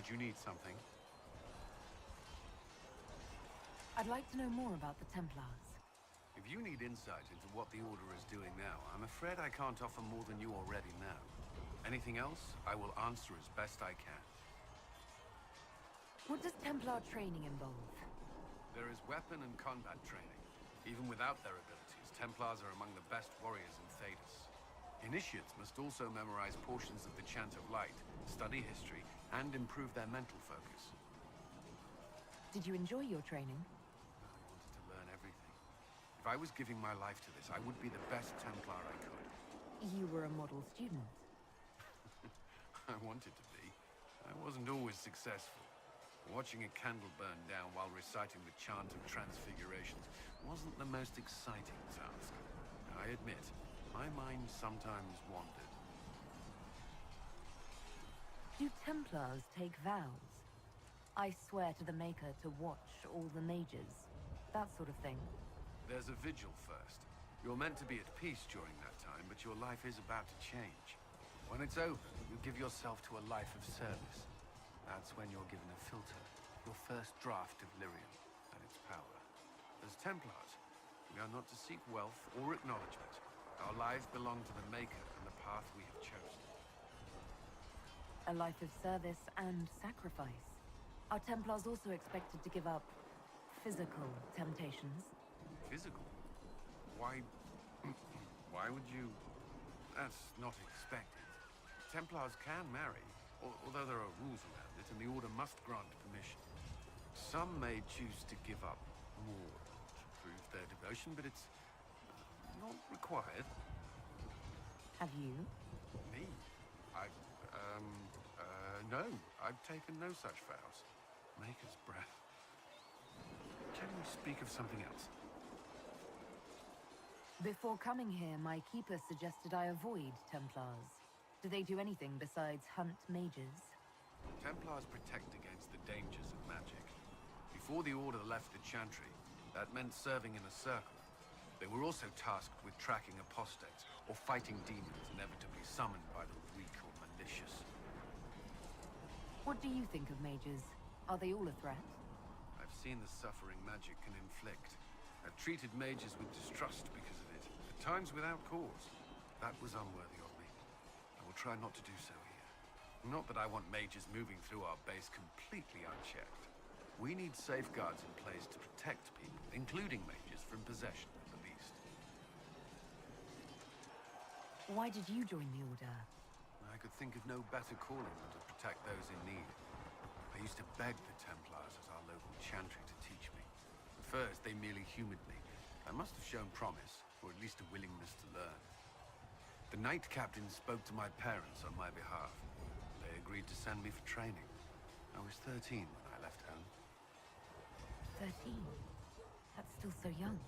Did you need something? I'd like to know more about the Templars. If you need insight into what the Order is doing now, I'm afraid I can't offer more than you already know. Anything else, I will answer as best I can. What does Templar training involve? There is weapon and combat training. Even without their abilities, Templars are among the best warriors in Thedas. Initiates must also memorize portions of the Chant of Light, study history, and improve their mental focus. Did you enjoy your training? I wanted to learn everything. If I was giving my life to this, I would be the best Templar I could. You were a model student. I wanted to be. I wasn't always successful. Watching a candle burn down while reciting the Chant of Transfigurations wasn't the most exciting task. I admit, my mind sometimes wandered. Do Templars take vows? I swear to the Maker to watch all the mages. That sort of thing. There's a vigil first. You're meant to be at peace during that time, but your life is about to change. When it's over, you give yourself to a life of service. That's when you're given a filter, your first draft of lyrium and its power. As Templars, we are not to seek wealth or acknowledgement. Our lives belong to the Maker and the path we have chosen. A life of service and sacrifice. Are Templars also expected to give up physical temptations? Physical? Why... why would you... That's not expected. Templars can marry, although there are rules around it, and the Order must grant permission. Some may choose to give up more to prove their devotion, but it's not required. Have you? Me? No. I've taken no such vows. Maker's breath. Can we speak of something else? Before coming here, my keeper suggested I avoid Templars. Do they do anything besides hunt mages? Templars protect against the dangers of magic. Before the Order left the Chantry, that meant serving in a circle. They were also tasked with tracking apostates, or fighting demons inevitably summoned by the weak or malicious. What do you think of mages? Are they all a threat? I've seen the suffering magic can inflict. I've treated mages with distrust because of it, at times without cause. That was unworthy of me. I will try not to do so here. Not that I want mages moving through our base completely unchecked. We need safeguards in place to protect people, including mages, from possession at the least. Why did you join the Order? I could think of no better calling than to protect those in need. I used to beg the Templars at our local chantry to teach me. At first, they merely humored me. I must have shown promise, or at least a willingness to learn. The Knight Captain spoke to my parents on my behalf. They agreed to send me for training. I was 13 when I left home. 13? That's still so young.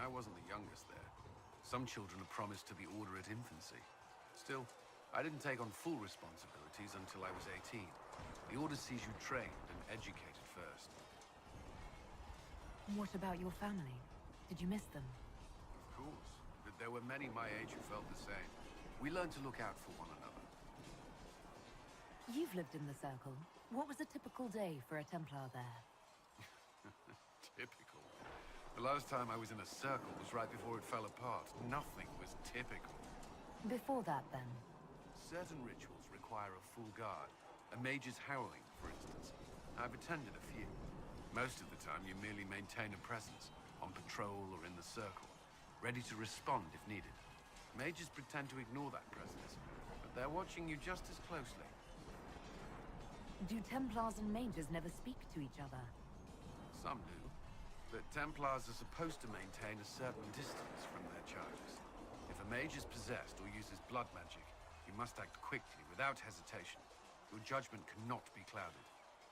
I wasn't the youngest there. Some children are promised to the Order at infancy. Still, I didn't take on full responsibilities until I was 18. The Order sees you trained and educated first. What about your family? Did you miss them? Of course, but there were many my age who felt the same. We learned to look out for one another. You've lived in the Circle. What was a typical day for a Templar there? Typical? The last time I was in a circle was right before it fell apart. Nothing was typical. Before that, then? Certain rituals require a full guard. A mage's howling, for instance. I've attended a few. Most of the time, you merely maintain a presence, on patrol or in the circle, ready to respond if needed. Mages pretend to ignore that presence, but they're watching you just as closely. Do Templars and mages never speak to each other? Some do, but Templars are supposed to maintain a certain distance from their charges. If a mage is possessed or uses blood magic, you must act quickly, without hesitation. Your judgment cannot be clouded.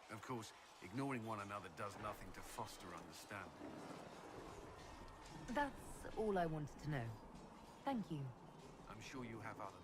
Of course, ignoring one another does nothing to foster understanding. That's all I wanted to know. Thank you. I'm sure you have other